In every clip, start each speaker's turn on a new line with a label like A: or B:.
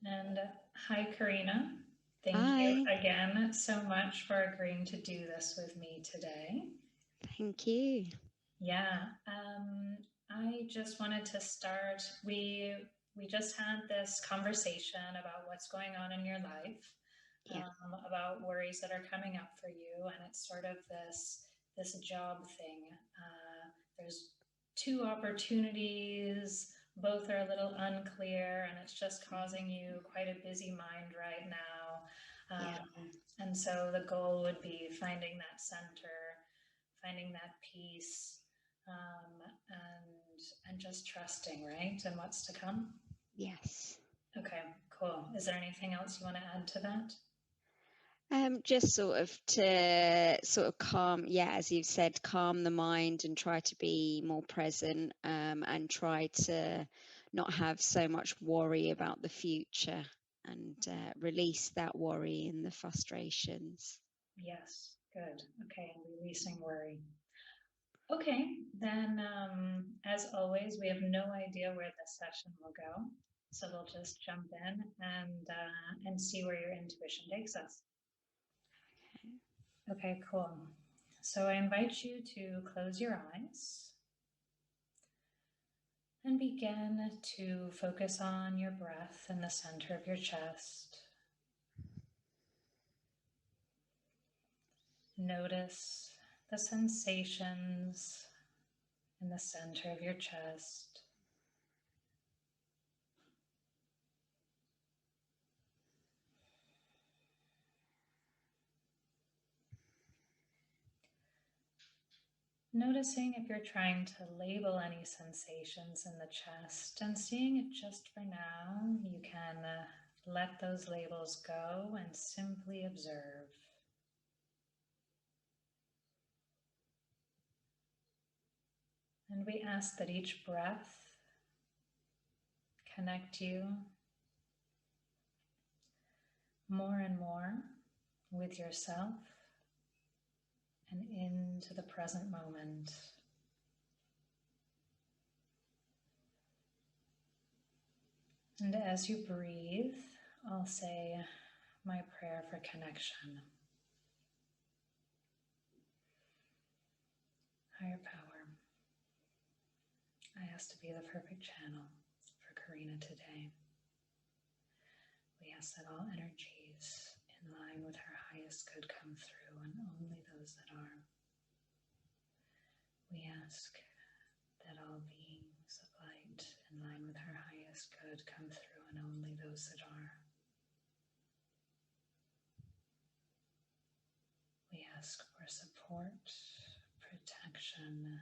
A: And hi, Carina. Thank you
B: Hi,
A: again so much for agreeing to do this with me today.
B: thank you.
A: Yeah, I just wanted to start. We just had this conversation about what's going on in your life,
B: Yeah,
A: about worries that are coming up for you, and it's sort of this job thing. There's two opportunities. Both are a little unclear, and it's just causing you quite a busy mind right now.
B: yeah,
A: And so the goal would be finding that center, finding that peace, um, and just trusting, right, and what's to come.
B: yes.
A: Okay, cool. Is there anything else you want to add to that?
B: Just sort of calm, yeah, as you've said, calm the mind and try to be more present, and try to not have so much worry about the future and release that worry and the frustrations.
A: Yes, good. Okay, and releasing worry. Okay, then as always, we have no idea where this session will go, so we'll just jump in and see where your intuition takes us.
B: Okay.
A: Okay, cool. So I invite you to close your eyes and begin to focus on your breath in the center of your chest. Notice the sensations in the center of your chest. Noticing if you're trying to label any sensations in the chest and seeing it just for now, you can let those labels go and simply observe. And we ask that each breath connect you more and more with yourself and into the present moment. And as you breathe, I'll say my prayer for connection. Higher power, I ask to be the perfect channel for Carina today. We ask that all energies in line with her highest good come through, and only those that are. We ask that all beings of light in line with her highest good come through, and only those that are. We ask for support, protection,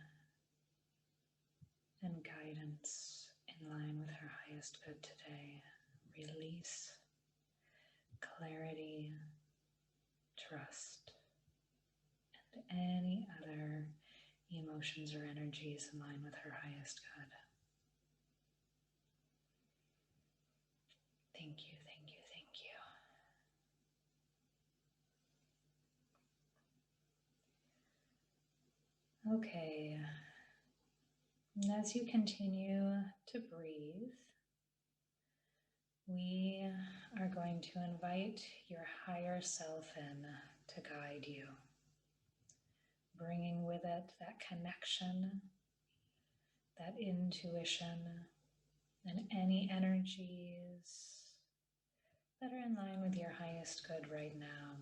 A: and guidance in line with her highest good today. Release, clarity, trust, and any other emotions or energies in line with her highest good. Thank you, thank you, thank you. Okay, and as you continue to breathe, we are going to invite your higher self in to guide you, bringing with it that connection, that intuition, and any energies that are in line with your highest good right now.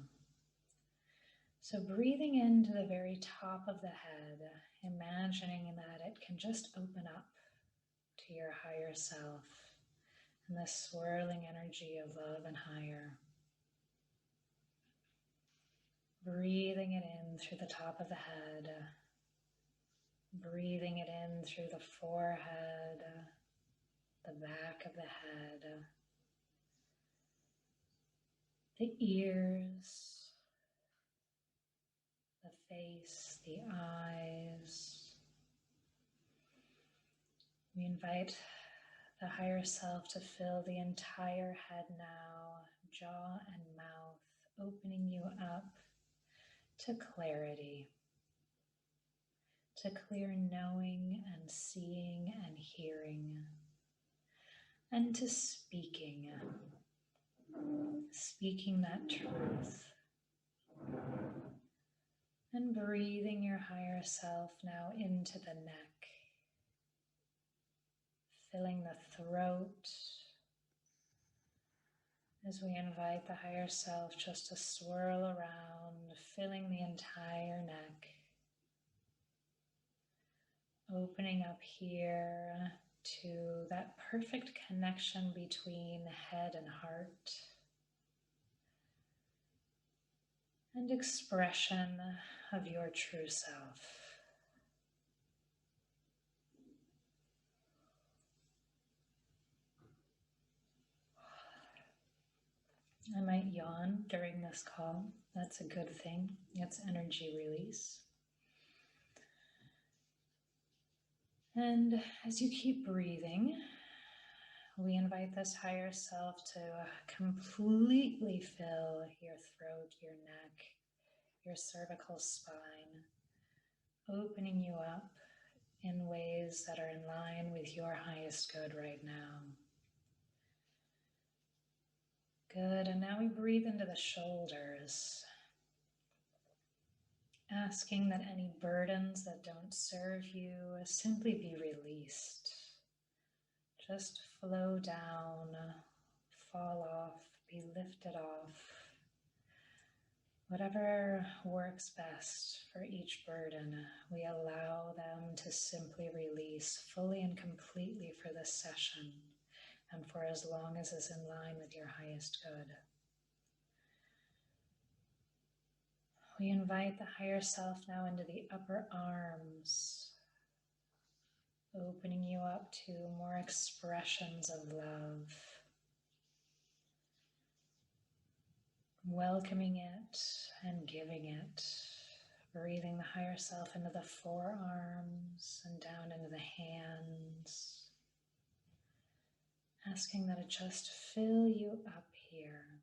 A: So, breathing into the very top of the head, imagining that it can just open up to your higher self and the swirling energy of love and higher. Breathing it in through the top of the head, breathing it in through the forehead, the back of the head, the ears, the face, the eyes. We invite the higher self to fill the entire head now, jaw and mouth, opening you up to clarity, to clear knowing and seeing and hearing, and to speaking. speaking that truth. And breathing your higher self now into the neck, filling the throat as we invite the higher self just to swirl around, filling the entire neck. Opening up here to that perfect connection between head and heart and expression of your true self. I might yawn during this call. That's a good thing. It's energy release. And as you keep breathing, we invite this higher self to completely fill your throat, your neck, your cervical spine, opening you up in ways that are in line with your highest good right now. Good, and now we breathe into the shoulders, asking that any burdens that don't serve you simply be released. Just flow down, fall off, be lifted off. Whatever works best for each burden, we allow them to simply release fully and completely for this session and for as long as is in line with your highest good. We invite the higher self now into the upper arms, opening you up to more expressions of love, welcoming it and giving it, breathing the higher self into the forearms and down into the hands, asking that it just fill you up here,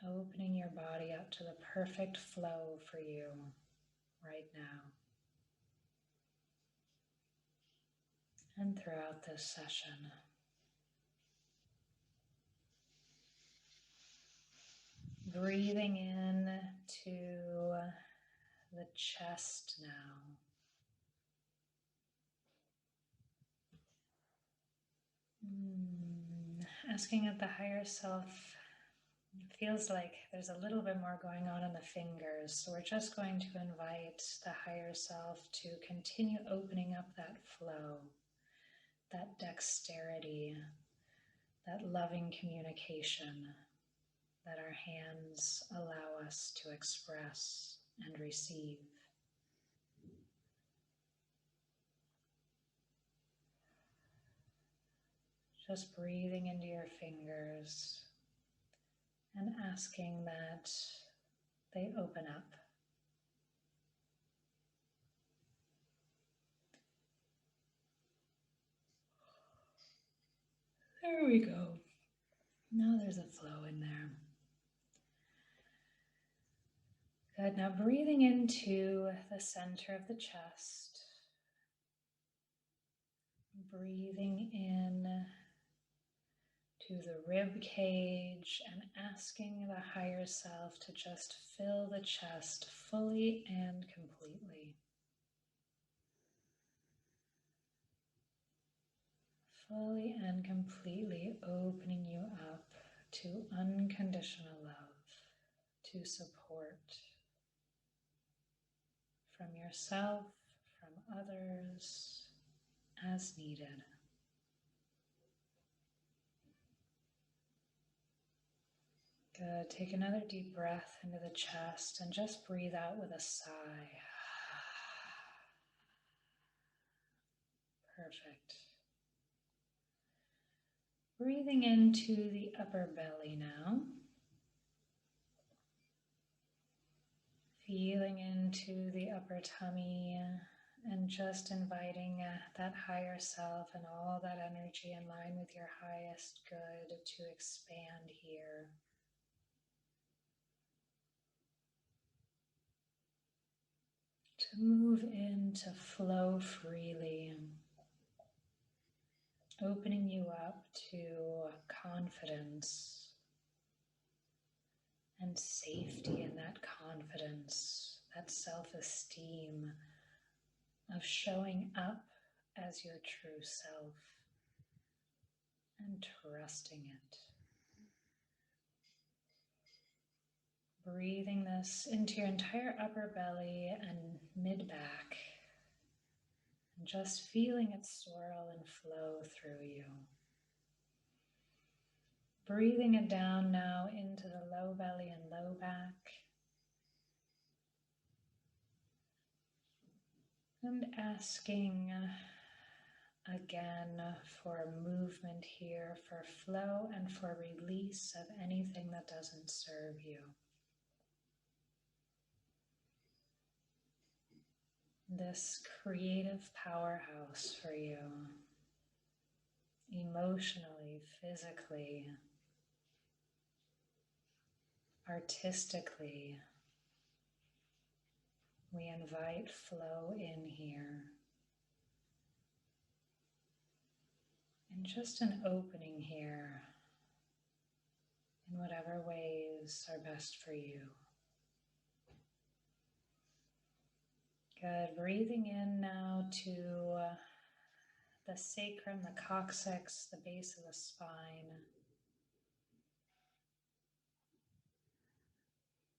A: opening your body up to the perfect flow for you right now and throughout this session. Breathing in to the chest now. Asking at the higher self, it feels like there's a little bit more going on in the fingers, so we're just going to invite the higher self to continue opening up that flow, that dexterity, that loving communication that our hands allow us to express and receive. Just breathing into your fingers and asking that they open up. There we go. Now there's a flow in there. Good. Now breathing into the center of the chest. Breathing in to the rib cage and asking the higher self to just fill the chest fully and completely. Fully and completely opening you up to unconditional love, to support from yourself, from others, as needed. Good. Take another deep breath into the chest and just breathe out with a sigh. Perfect. Breathing into the upper belly now. Feeling into the upper tummy and just inviting that higher self and all that energy in line with your highest good to expand here. To move in, to flow freely, opening you up to confidence, and safety and that confidence, that self-esteem of showing up as your true self and trusting it. Breathing this into your entire upper belly and mid-back, and just feeling it swirl and flow through you. Breathing it down now into the low belly and low back. And asking again for movement here, for flow and for release of anything that doesn't serve you. This creative powerhouse for you, emotionally, physically, artistically. We invite flow in here. And just an opening here in whatever ways are best for you. Good. Breathing in now to the sacrum, the coccyx, the base of the spine.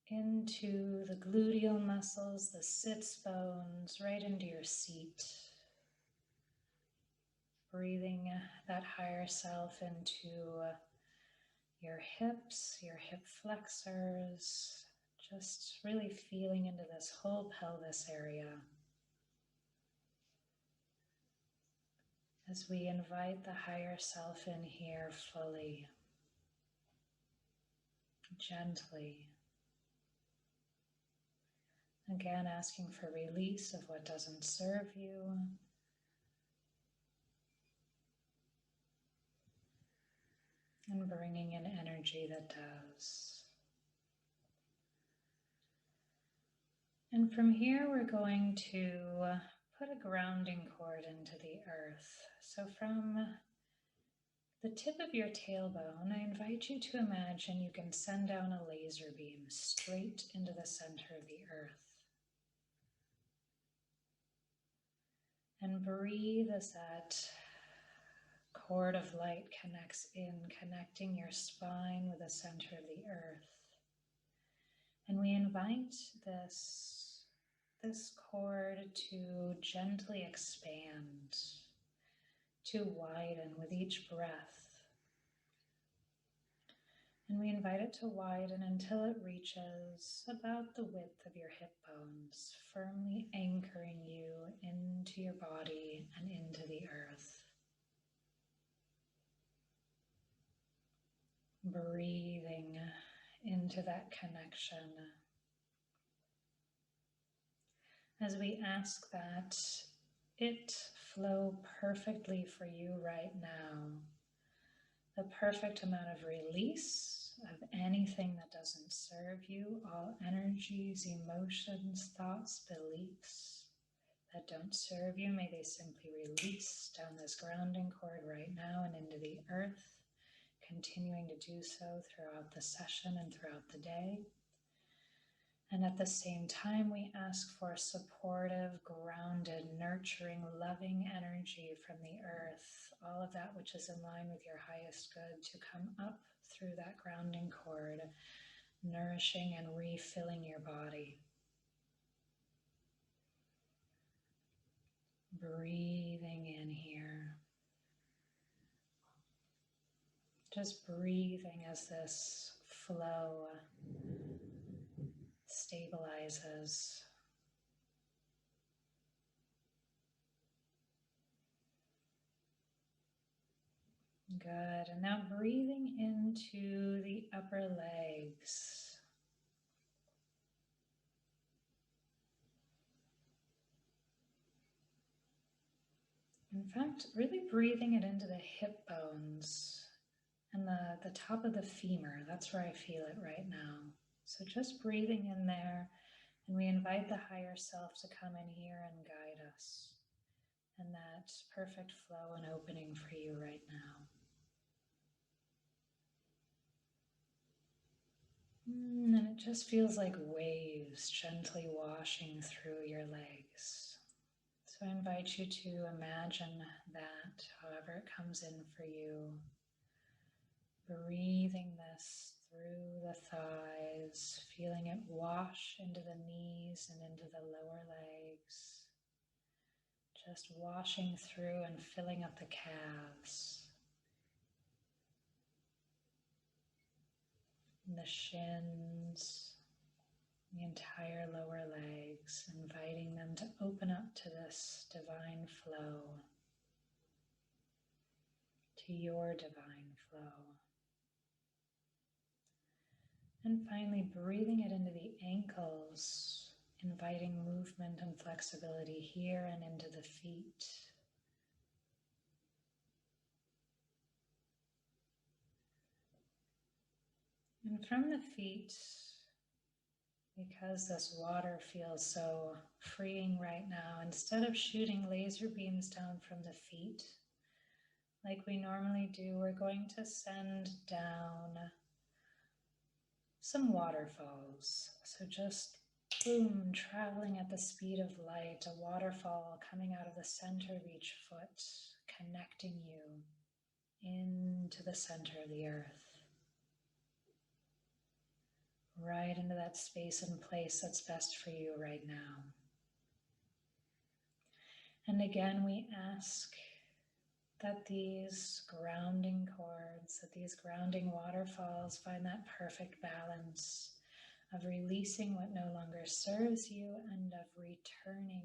A: Into the gluteal muscles, the sits bones, right into your seat. Breathing that higher self into your hips, your hip flexors, just really feeling into this whole pelvis area. As we invite the higher self in here fully, gently. Again, asking for release of what doesn't serve you. And bringing in energy that does. And from here, we're going to put a grounding cord into the earth. So from the tip of your tailbone, I invite you to imagine you can send down a laser beam straight into the center of the earth. And breathe as that cord of light connects in, connecting your spine with the center of the earth. And we invite this cord to gently expand, to widen with each breath. And we invite it to widen until it reaches about the width of your hip bones, firmly anchoring you into your body and into the earth. Breathing into that connection. As we ask that it flow perfectly for you right now. The perfect amount of release of anything that doesn't serve you, all energies, emotions, thoughts, beliefs that don't serve you, may they simply release down this grounding cord right now and into the earth, continuing to do so throughout the session and throughout the day. And at the same time, we ask for supportive, grounded, nurturing, loving energy from the earth, all of that which is in line with your highest good, to come up through that grounding cord, nourishing and refilling your body. Breathing in here. Just breathing as this flow stabilizes. Good. And now breathing into the upper legs. In fact, really breathing it into the hip bones and the top of the femur. That's where I feel it right now. So just breathing in there, and we invite the higher self to come in here and guide us. And that perfect flow and opening for you right now. It just feels like waves gently washing through your legs. So I invite you to imagine that, however it comes in for you, breathing this through the thighs, feeling it wash into the knees and into the lower legs, just washing through and filling up the calves, and the shins, the entire lower legs, inviting them to open up to this divine flow, to your divine flow. And finally, breathing it into the ankles, inviting movement and flexibility here and into the feet. And from the feet, because this water feels so freeing right now, instead of shooting laser beams down from the feet, like we normally do, we're going to send down some waterfalls. So just boom, traveling at the speed of light, a waterfall coming out of the center of each foot, connecting you into the center of the earth, right into that space and place that's best for you right now. And again, we ask that these grounding cords, that these grounding waterfalls find that perfect balance of releasing what no longer serves you and of returning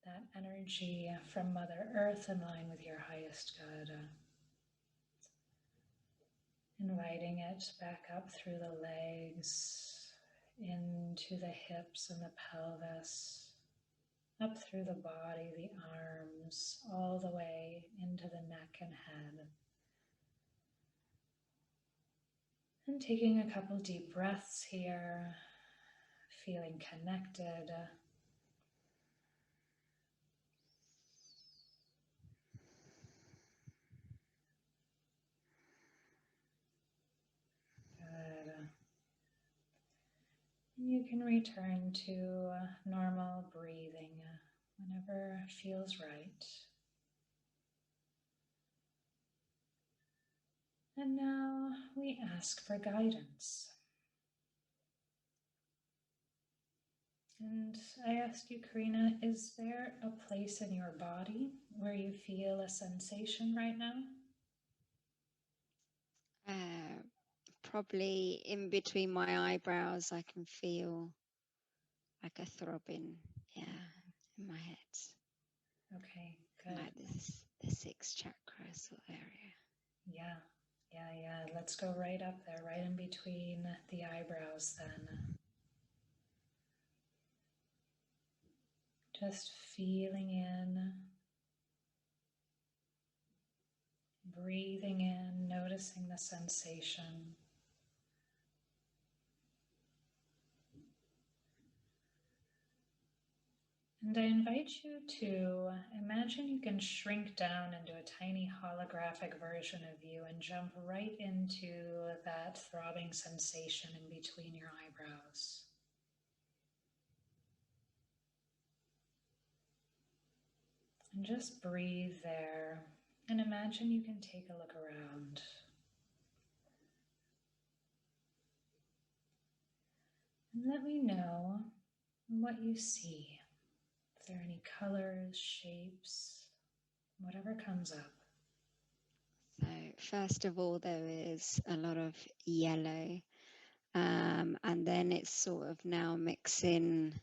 A: that energy from Mother Earth in line with your highest good. Inviting it back up through the legs, into the hips and the pelvis, up through the body, the arms, all the way into the neck and head. And taking a couple deep breaths here, feeling connected. Good. And you can return to normal breathing whenever feels right. And now we ask for guidance. And I ask you, Carina, is there a place in your body where you feel a sensation right now?
B: Probably in between my eyebrows, I can feel like a throbbing, in my head.
A: Okay, good.
B: Like this, the sixth chakra sort of area.
A: Yeah. Let's go right up there, right in between the eyebrows then. Just feeling in, breathing in, noticing the sensation. And I invite you to imagine you can shrink down into a tiny holographic version of you and jump right into that throbbing sensation in between your eyebrows. And just breathe there and imagine you can take a look around. And let me know what you see. Is there any colors, shapes, whatever comes up?
B: So first of all, there is a lot of yellow, and then it's sort of now mixing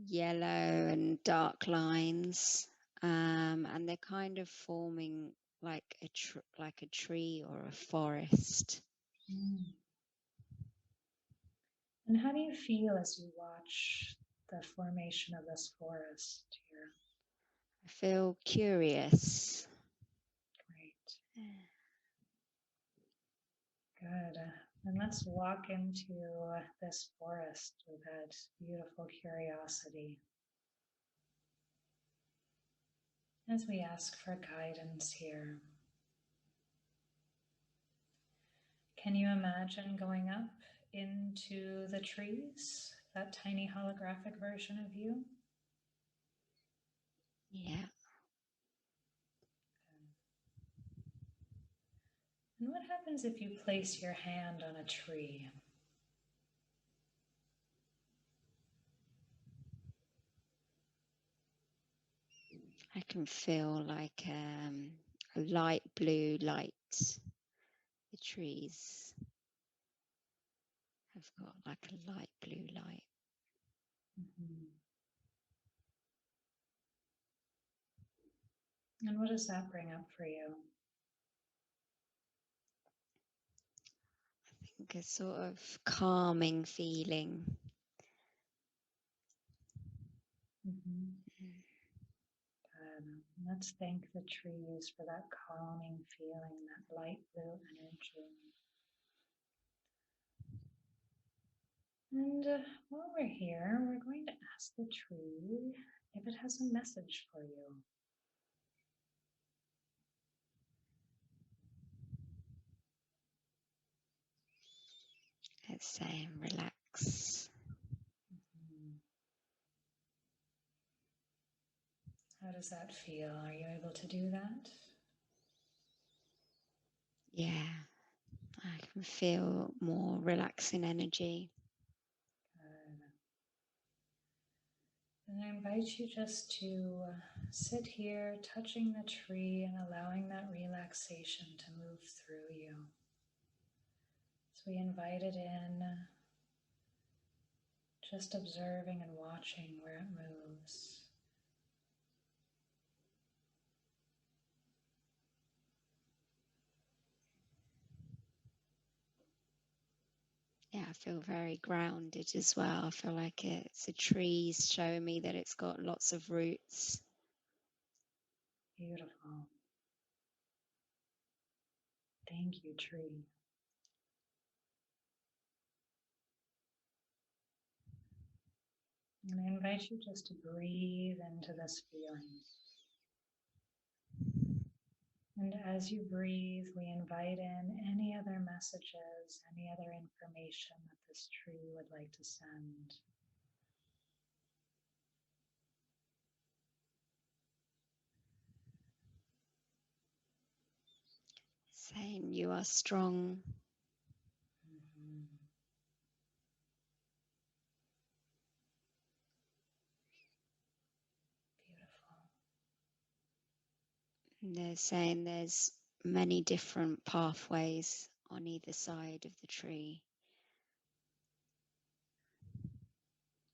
B: yellow and dark lines, and they're kind of forming like a tree or a forest.
A: Mm. And how do you feel as you watch the formation of this forest here?
B: I feel curious.
A: Great. Good. And let's walk into this forest with that beautiful curiosity as we ask for guidance here. Can you imagine going up into the trees, that tiny holographic version of you.
B: Yeah.
A: And what happens if you place your hand on a tree?
B: I can feel like a light blue light. The trees have got like a light blue light.
A: Mm-hmm. And what does that bring up for you?
B: I think a sort of calming feeling.
A: Mm-hmm. Let's thank the trees for that calming feeling, that light blue energy. And while we're here, we're going to ask the tree if it has a message for you.
B: Let's say relax.
A: Mm-hmm. How does that feel? Are you able to do that?
B: Yeah, I can feel more relaxing energy.
A: Good. And I invite you just to sit here, touching the tree and allowing that relaxation to move through you. So we invite it in, just observing and watching where it moves.
B: Yeah, I feel very grounded as well. I feel like it's a tree's showing me that it's got lots of roots.
A: Beautiful. Thank you, tree. And I invite you just to breathe into this feeling. And as you breathe, we invite in any other messages, any other information that this tree would like to send.
B: Saying you are strong.
A: Mm-hmm. Beautiful.
B: And they're saying there's many different pathways on either side of the tree.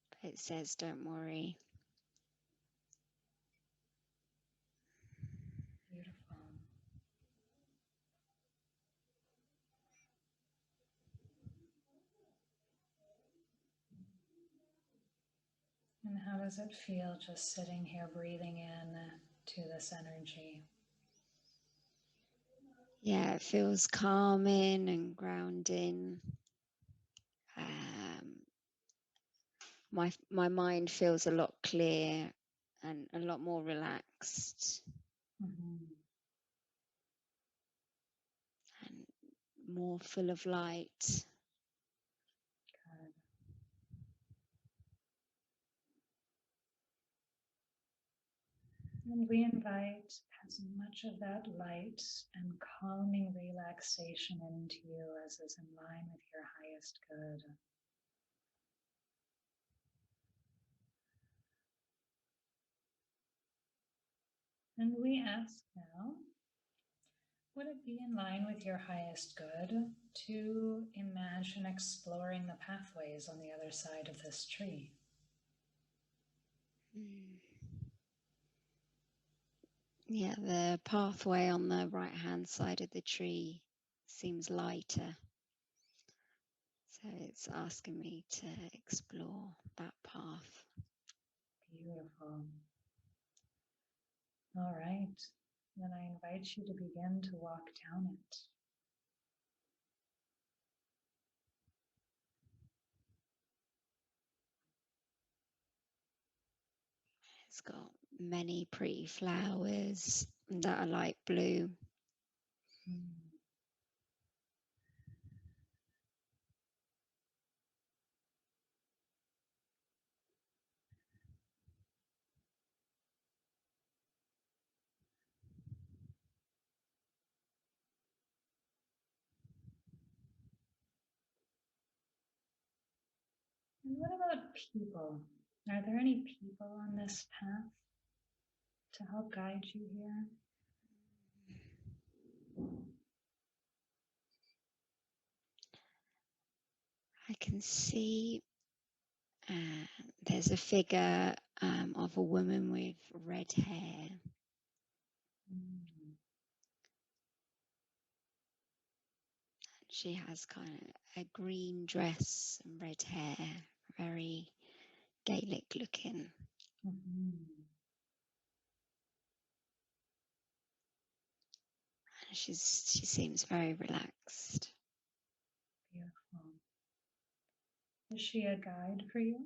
B: But it says, don't worry.
A: Beautiful. And how does it feel just sitting here breathing in to this energy?
B: Yeah, it feels calming and grounding. My mind feels a lot clear and a lot more relaxed
A: Mm-hmm.
B: and more full of light.
A: Good. And we invite as much of that light and calming relaxation into you as is in line with your highest good. And we ask now, would it be in line with your highest good to imagine exploring the pathways on the other side of this tree?
B: Yeah, the pathway on the right-hand side of the tree seems lighter. So it's asking me to explore that path.
A: Beautiful. All right. Then I invite you to begin to walk down it.
B: It's got many pretty flowers that are light blue.
A: Mm. And what about people? Are there any people on this path to help guide you here?
B: I can see there's a figure of a woman with red hair.
A: Mm.
B: She has kind of a green dress and red hair, very Gaelic looking.
A: Mm-hmm.
B: She seems very relaxed.
A: Beautiful. Is she a guide for you?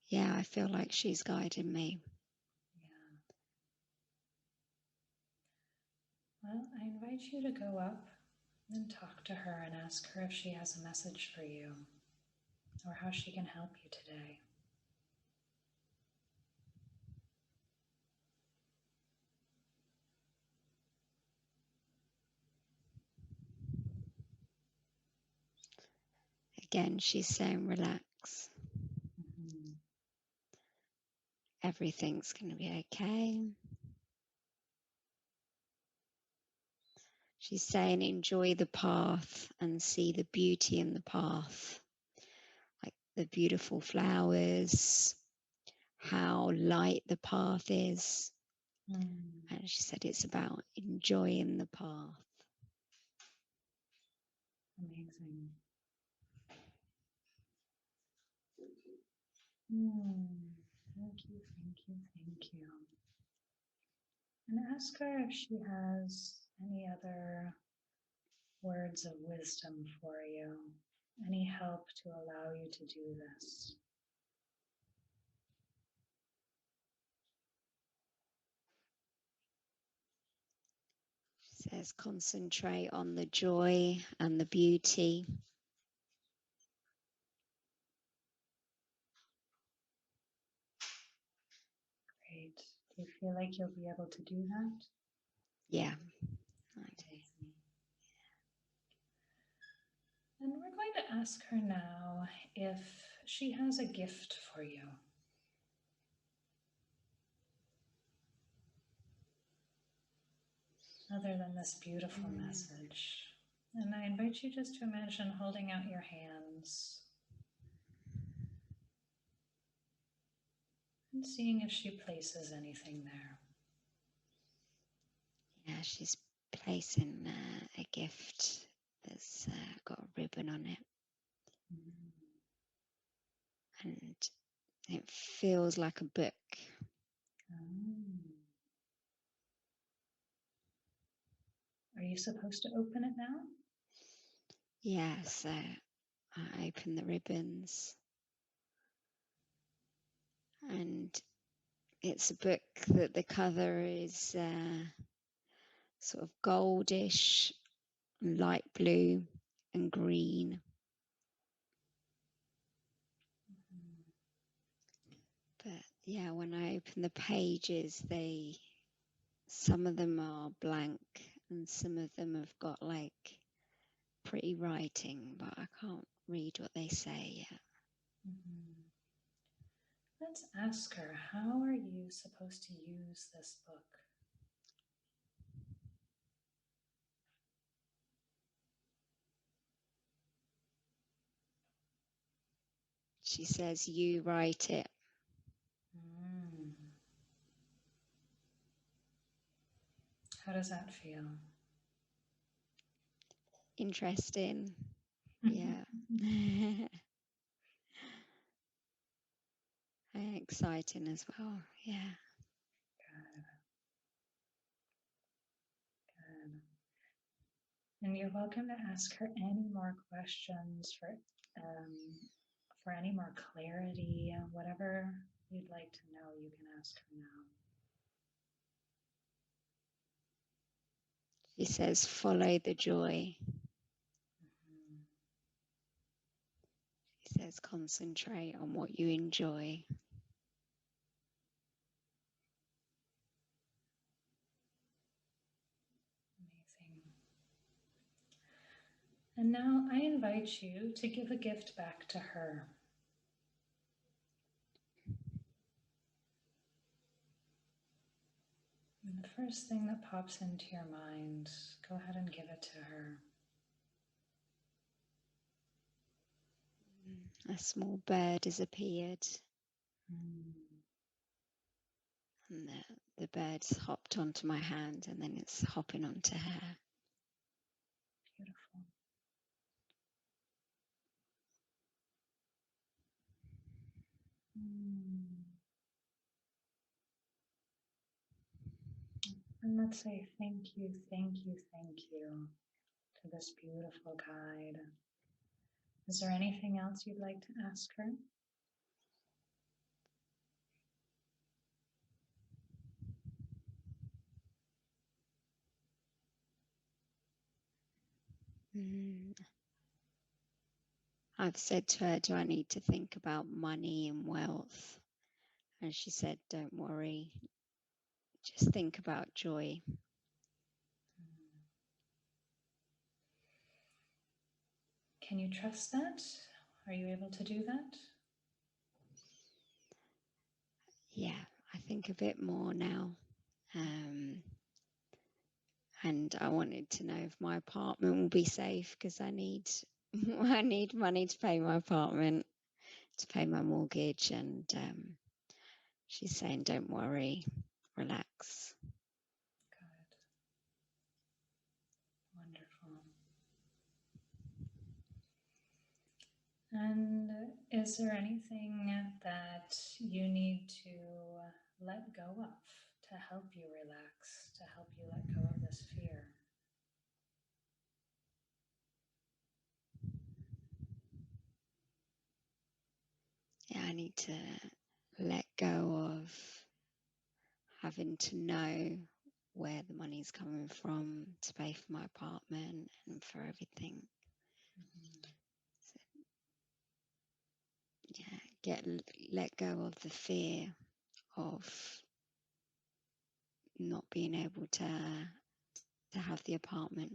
B: Yeah, I feel like she's guiding me.
A: Yeah. Well, I invite you to go up and talk to her and ask her if she has a message for you or how she can help you today.
B: Again, she's saying relax.
A: Mm-hmm.
B: Everything's going to be okay. She's saying enjoy the path and see the beauty in the path, like the beautiful flowers, how light the path is. And she said it's about enjoying the path.
A: Amazing. Thank you, thank you, thank you. And ask her if she has any other words of wisdom for you, any help to allow you to do this.
B: She says concentrate on the joy and the beauty.
A: Great. Do you feel like you'll be able to do that?
B: Yeah.
A: Amazing. And we're going to ask her now if she has a gift for you. Other than this beautiful message. And I invite you just to imagine holding out your hands and seeing if she places anything there.
B: Yeah, she's placing a gift that's got a ribbon on it. And it feels like a book.
A: Are you supposed to open it now?
B: Yeah, so I open the ribbons. And it's a book that the cover is sort of goldish, light blue and green. But yeah, when I open the pages, some of them are blank and some of them have got like pretty writing, but I can't read what they say yet.
A: Let's ask her, how are you supposed to use this book?
B: She says, you write it.
A: How does that feel?
B: Interesting. Yeah. Exciting as well. Yeah.
A: Good. Good. And you're welcome to ask her any more questions for any more clarity, whatever you'd like to know, you can ask her now.
B: She says, follow the joy. She says, concentrate on what you enjoy.
A: And now I invite you to give a gift back to her. And the first thing that pops into your mind, go ahead and give it to her.
B: A small bird has appeared. And the bird's hopped onto my hand and then it's hopping onto her.
A: Beautiful. And let's say thank you, thank you, thank you to this beautiful guide. Is there anything else you'd like to ask her?
B: I've said to her, do I need to think about money and wealth? And she said, don't worry, just think about joy.
A: Can you trust that? Are you able to do that?
B: Yeah, I think a bit more now. And I wanted to know if my apartment will be safe because I need I need money to pay my apartment, to pay my mortgage. And she's saying, don't worry, relax.
A: Good. Wonderful. And is there anything that you need to let go of to help you relax, to help you let go of this fear?
B: Yeah, I need to let go of having to know where the money's coming from to pay for my apartment and for everything. So, yeah, let go of the fear of not being able to have the apartment.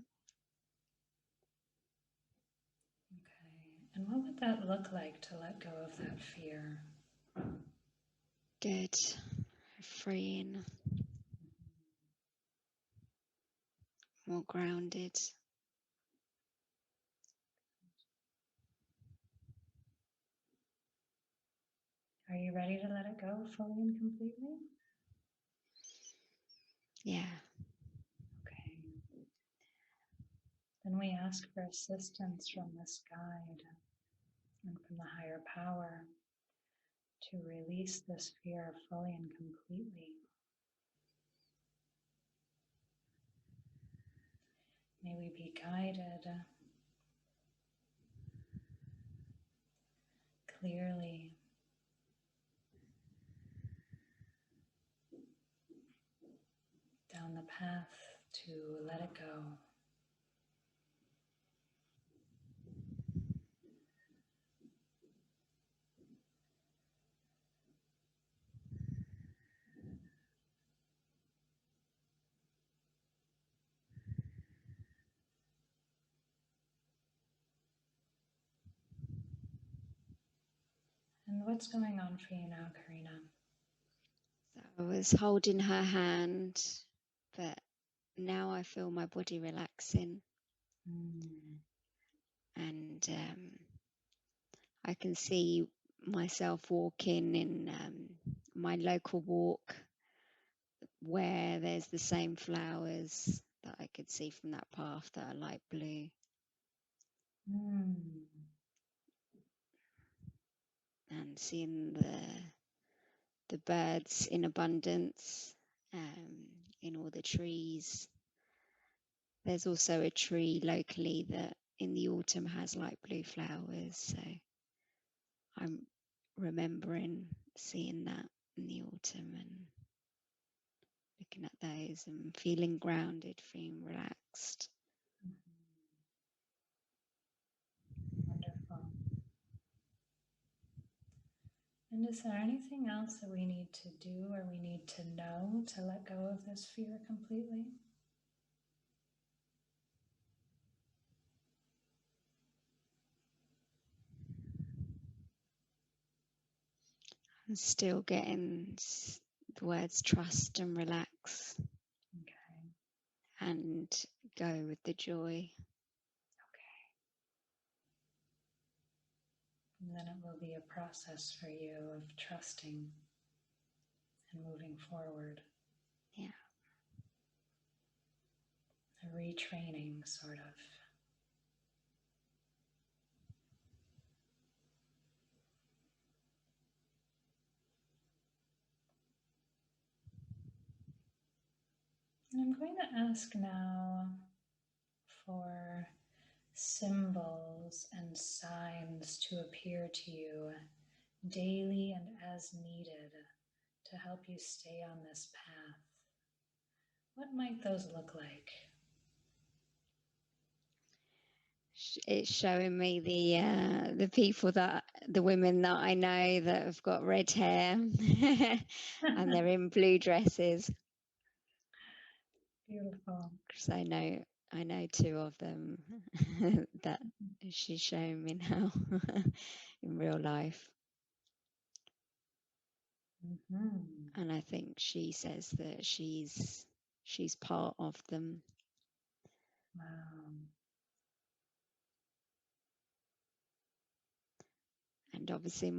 A: Okay. And what would that look like to let go of that fear?
B: Good, freeing, more grounded.
A: Are you ready to let it go fully and completely?
B: Yeah.
A: Okay. Then we ask for assistance from this guide and from the higher power to release this fear fully and completely. May we be guided clearly down the path to let it go. And what's going on for you now, Carina?
B: So I was holding her hand, but now I feel my body relaxing. And I can see myself walking in my local walk where there's the same flowers that I could see from that path that are light blue. And seeing the birds in abundance in all the trees. There's also a tree locally that in the autumn has light blue flowers, so I'm remembering seeing that in the autumn and looking at those and feeling grounded, feeling relaxed.
A: Wonderful. And is there anything else that we need to do or we need to know to let go of this fear completely?
B: I'm still getting the words trust and relax.
A: Okay.
B: And go with the joy.
A: Okay. And then it will be a process for you of trusting and moving forward.
B: Yeah.
A: A retraining, sort of. And I'm going to ask now for symbols and signs to appear to you daily and as needed to help you stay on this path. What might those look like?
B: It's showing me the people the women that I know that have got red hair and they're in blue dresses.
A: Beautiful.
B: Because I know two of them that she's showing me now in real life.
A: Mm-hmm.
B: And I think she says that she's part of them.
A: Wow.
B: And obviously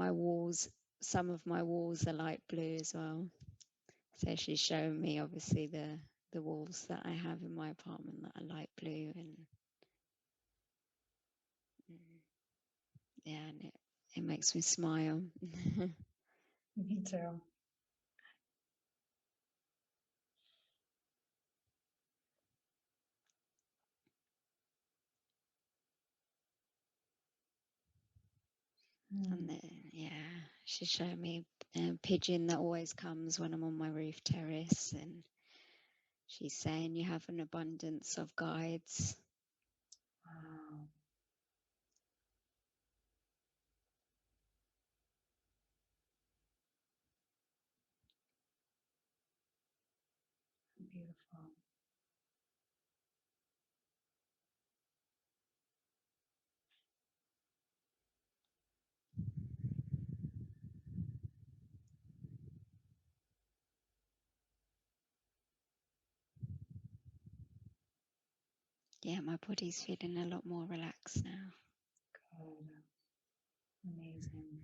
B: some of my walls are light blue as well. So she's showing me obviously the walls that I have in my apartment that are light blue, and yeah, and it makes me smile.
A: Me too.
B: And yeah, she's showing me a pigeon that always comes when I'm on my roof terrace, and she's saying you have an abundance of guides.
A: Wow. Beautiful.
B: Yeah, my body's feeling a lot more relaxed now.
A: Good. Amazing.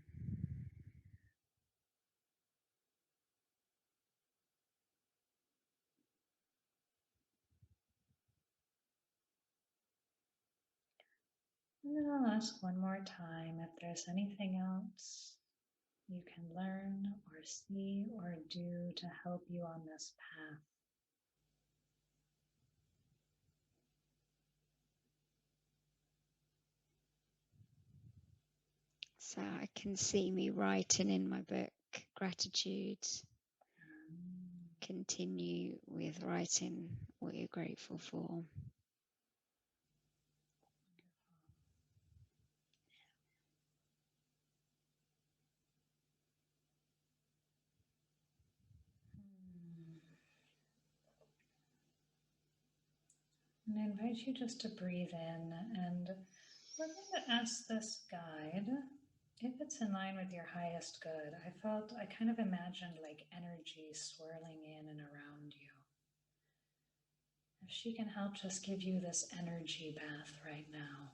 A: And then I'll ask one more time if there's anything else you can learn or see or do to help you on this path.
B: So I can see me writing in my book gratitude. Continue with writing what you're grateful for.
A: And I invite you just to breathe in, and we're going to ask this guide if it's in line with your highest good. I kind of imagined like energy swirling in and around you. If she can help just give you this energy bath right now.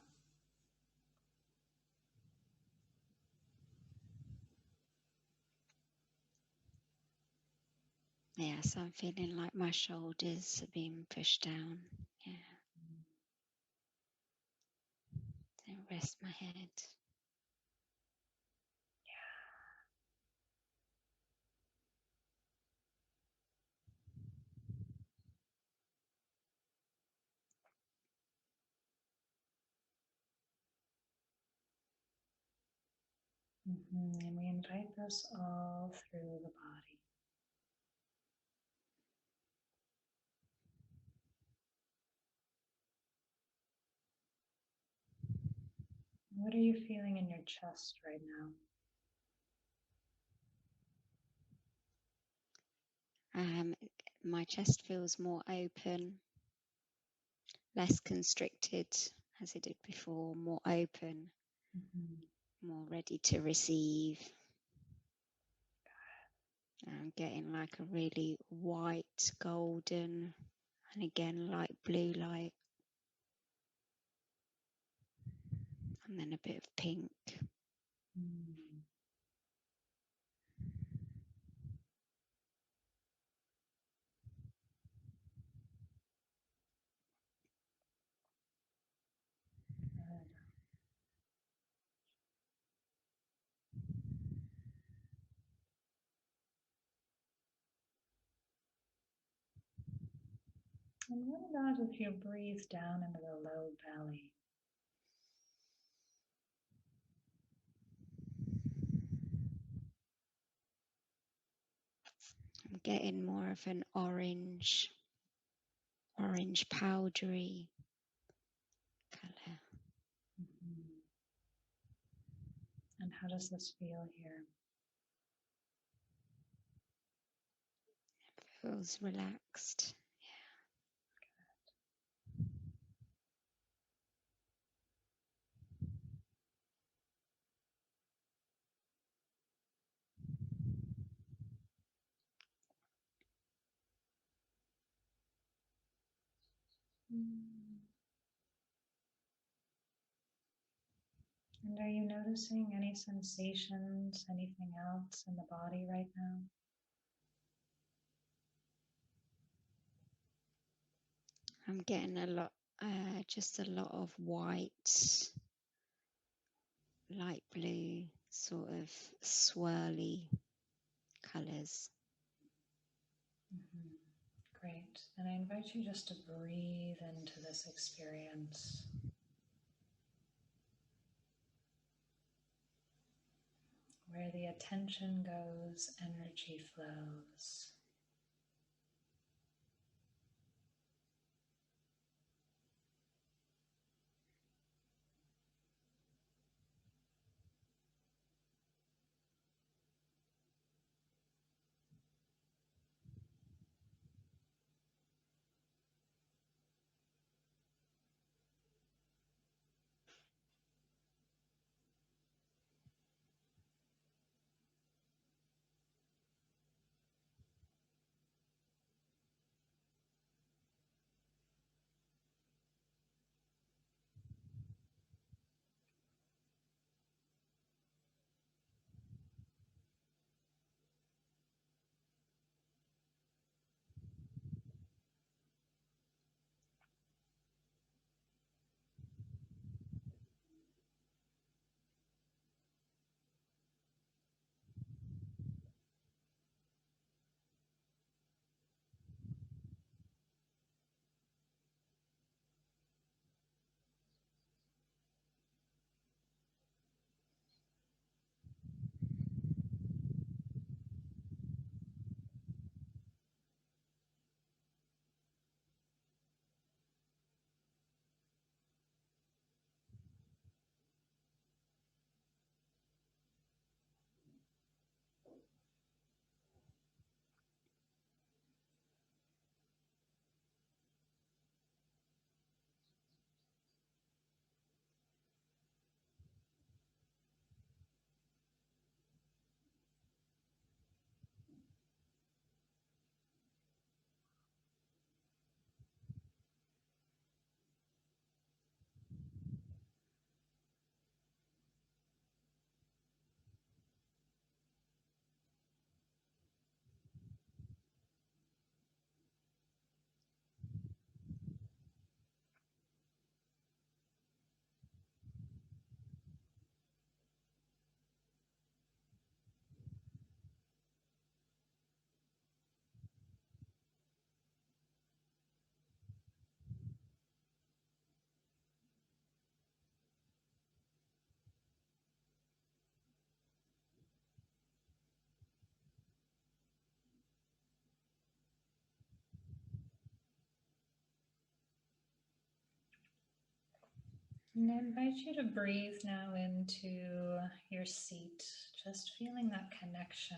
B: Yes, I'm feeling like my shoulders are being pushed down. Yeah. Then rest my head.
A: And we invite this all through the body. What are you feeling in your chest right now?
B: My chest feels more open, less constricted as it did before, more open, more ready to receive. I'm getting like a really white, golden, and again light blue light, and then a bit of pink.
A: Mm. Good. And what about if you breathe down into the low belly?
B: I'm getting more of an orange powdery color.
A: Mm-hmm. And how does this feel here?
B: Feels relaxed.
A: Mm. And are you noticing any sensations, anything else in the body right now?
B: I'm getting a lot, just a lot of white, light blue, sort of swirly colors.
A: Mm-hmm. Great. And I invite you just to breathe into this experience. Where the attention goes, energy flows. And I invite you to breathe now into your seat, just feeling that connection,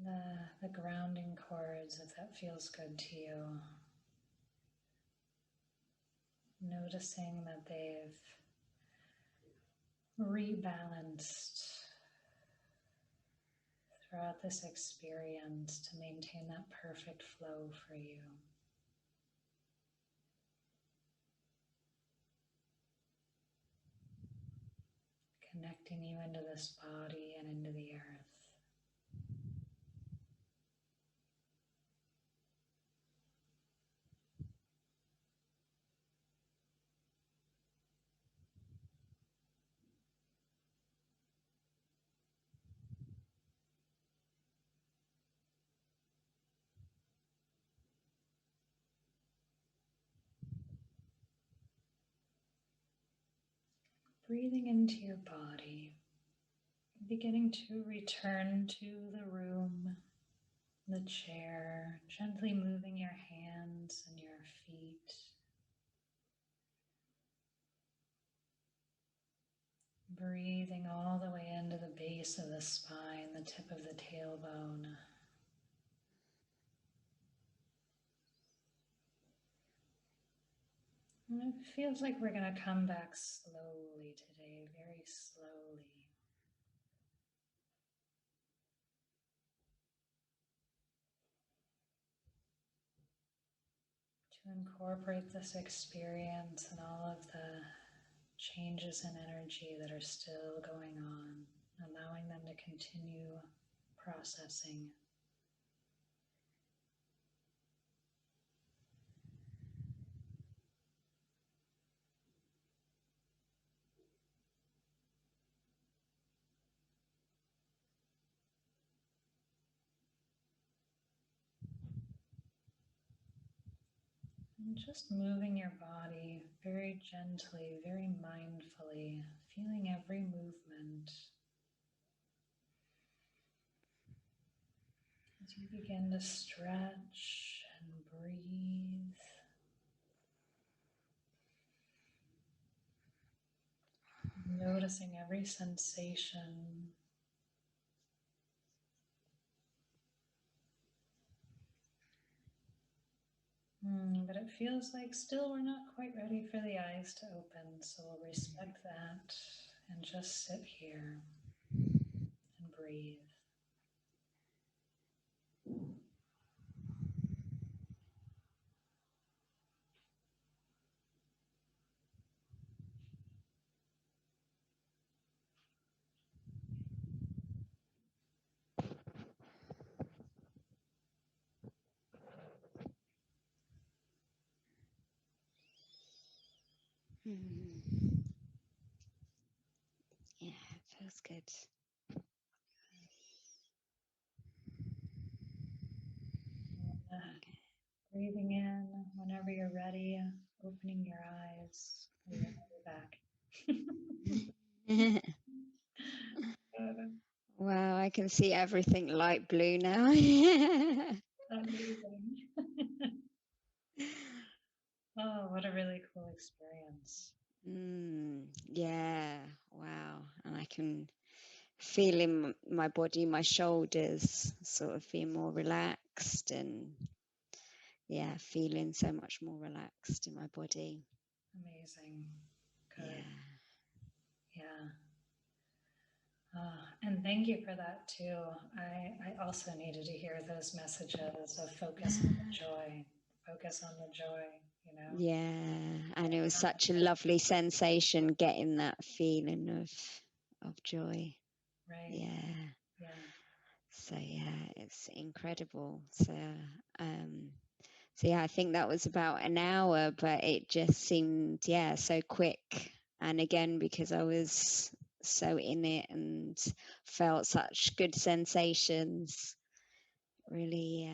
A: the grounding cords, if that feels good to you. Noticing that they've rebalanced throughout this experience to maintain that perfect flow for you. Connecting you into this body and into the earth. Breathing into your body, beginning to return to the room, the chair, gently moving your hands and your feet. Breathing all the way into the base of the spine, the tip of the tailbone. And it feels like we're going to come back slowly today, very slowly. To incorporate this experience and all of the changes in energy that are still going on, allowing them to continue processing. And just moving your body very gently, very mindfully, feeling every movement. As you begin to stretch and breathe. Noticing every sensation. But it feels like still we're not quite ready for the eyes to open, so we'll respect that and just sit here and breathe.
B: Yeah, it feels good. Okay.
A: Breathing in whenever you're ready, opening your eyes. You're back.
B: Wow, I can see everything light blue now.
A: Amazing. Oh, what a really cool experience.
B: Yeah, wow. And I can feel in my body, my shoulders sort of feel more relaxed, and yeah, feeling so much more relaxed in my body.
A: Amazing. Good.
B: Yeah.
A: Yeah. And thank you for that too. I also needed to hear those messages of focus on the joy, focus on the joy, you know?
B: Yeah, and it was such a lovely sensation getting that feeling of joy.
A: Right.
B: Yeah.
A: Yeah.
B: So yeah, it's incredible. So yeah, I think that was about an hour, but it just seemed, yeah, so quick. And again, because I was so in it and felt such good sensations, really,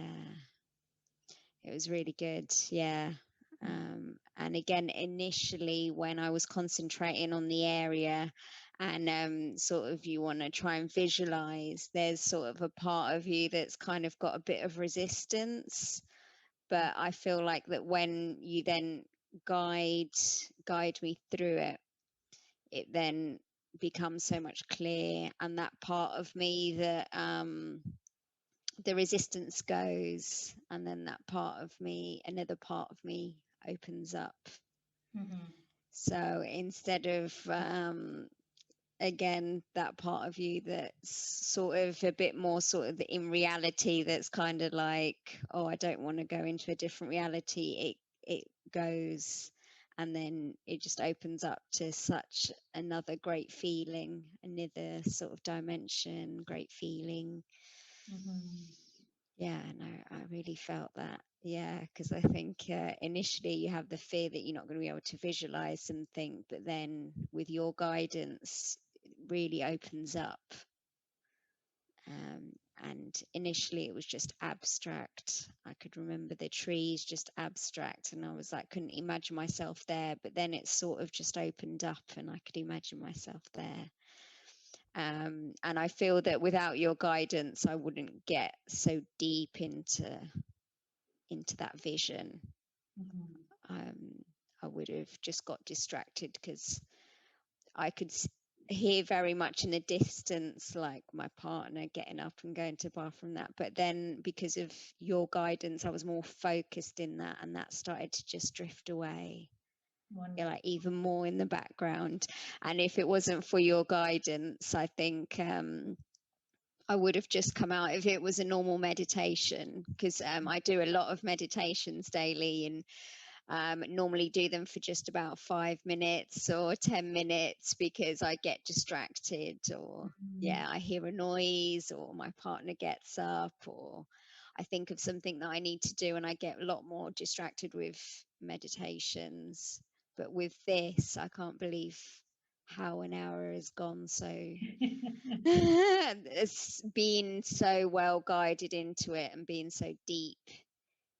B: it was really good. Yeah. And again, initially, when I was concentrating on the area and sort of you want to try and visualize, there's sort of a part of you that's kind of got a bit of resistance. But I feel like that when you then guide me through it, it then becomes so much clear, and that part of me that the resistance goes, and then that part of me, another part of me opens up.
A: Mm-hmm.
B: So instead of again, that part of you that's sort of a bit more sort of in reality, that's kind of like, oh, I don't want to go into a different reality. It goes, and then it just opens up to such another great feeling, another sort of dimension, great feeling.
A: Mm-hmm.
B: Yeah, no, I really felt that. Yeah, because I think initially you have the fear that you're not going to be able to visualize something, but then with your guidance, it really opens up. And initially it was just abstract. I could remember the trees just abstract, and I was like, couldn't imagine myself there. But then it sort of just opened up, and I could imagine myself there. And I feel that without your guidance, I wouldn't get so deep into that vision.
A: Mm-hmm.
B: I would have just got distracted because I could hear very much in the distance, like my partner getting up and going to the bathroom, that. But then because of your guidance, I was more focused in that, and that started to just drift away.
A: Wonderful.
B: Like even more in the background. And if it wasn't for your guidance, I think I would have just come out if it was a normal meditation, because I do a lot of meditations daily, and normally do them for just about 5 minutes or 10 minutes because I get distracted, or
A: Mm-hmm.
B: yeah, I hear a noise, or my partner gets up, or I think of something that I need to do, and I get a lot more distracted with meditations. But with this, I can't believe how an hour has gone so it's been so well guided into it, and being so deep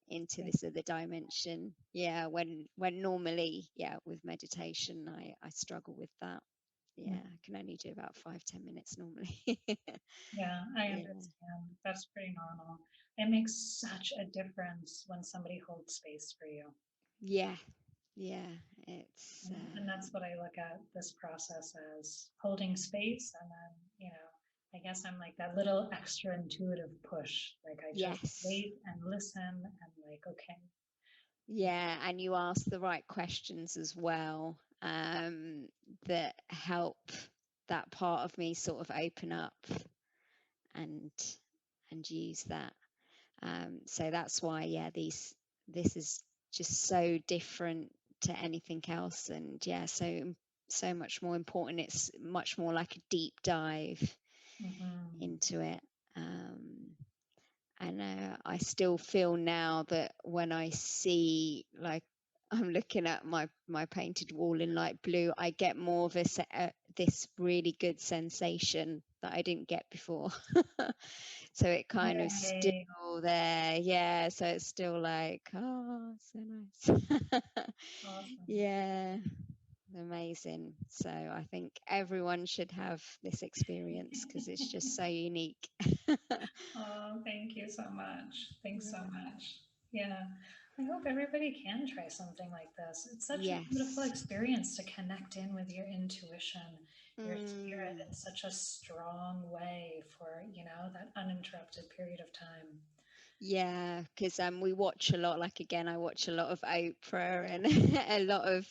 B: into this other dimension. Yeah, when normally, yeah, with meditation, I struggle with that. Yeah, I can only do about 5-10 minutes normally.
A: Yeah, I
B: Yeah,
A: understand. That's pretty normal. It makes such a difference when somebody holds space for you.
B: yeah, yeah. It's
A: And that's what I look at this process as, holding space. And then, I guess I'm like that little extra intuitive push. Like I just
B: yes,
A: wait and listen and like, okay.
B: yeah, and you ask the right questions as well, that help that part of me sort of open up and use that. So that's why, yeah, this is just so different to anything else, and yeah, so much more important. It's much more like a deep dive
A: Mm-hmm.
B: into it. And I still feel now that when I see, like, I'm looking at my painted wall in light blue, I get more of this really good sensation that I didn't get before. So it kind of
A: Yay.
B: still there, yeah. So it's still like, oh, so nice.
A: Awesome.
B: Yeah, amazing. So I think everyone should have this experience because it's just so unique.
A: Oh, thank you so much. Thanks so
B: Yeah.
A: much. Yeah, I hope everybody can try something like this. It's such a beautiful
B: Yes.
A: experience to connect in with your intuition, your spirit
B: Mm.
A: in such a strong way for, that uninterrupted period of time.
B: Yeah, because we watch a lot. Like again, I watch a lot of Oprah and a lot of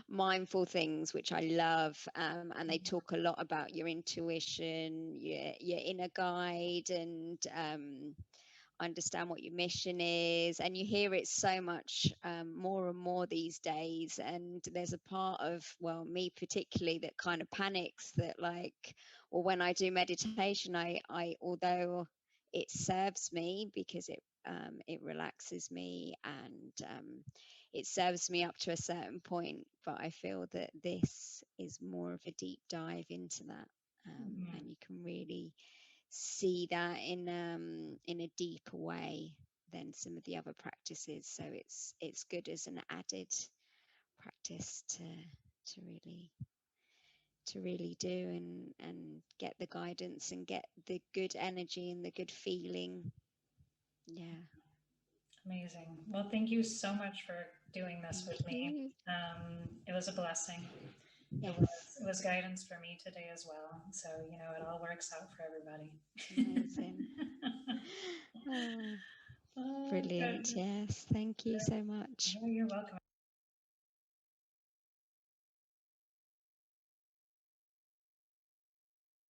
B: mindful things, which I love. And they talk a lot about your intuition, your inner guide, and understand what your mission is. And you hear it so much more and more these days. And there's a part of, well, me particularly, that kind of panics that, like, or when I do meditation, I although it serves me because it relaxes me, and it serves me up to a certain point, but I feel that this is more of a deep dive into that,
A: Mhm.
B: and you can really see that in a deeper way than some of the other practices. So it's good as an added practice to really do, and get the guidance and get the good energy and the good feeling. Yeah.
A: Amazing. Well, thank you so much for doing this
B: Thank
A: with me.
B: you.
A: It was a blessing. It was
B: Yes.
A: it was guidance for me today as well. So, it all works out for everybody.
B: Amazing. Oh,
A: Oh,
B: brilliant.
A: good.
B: Yes. Thank you so much.
A: You're welcome.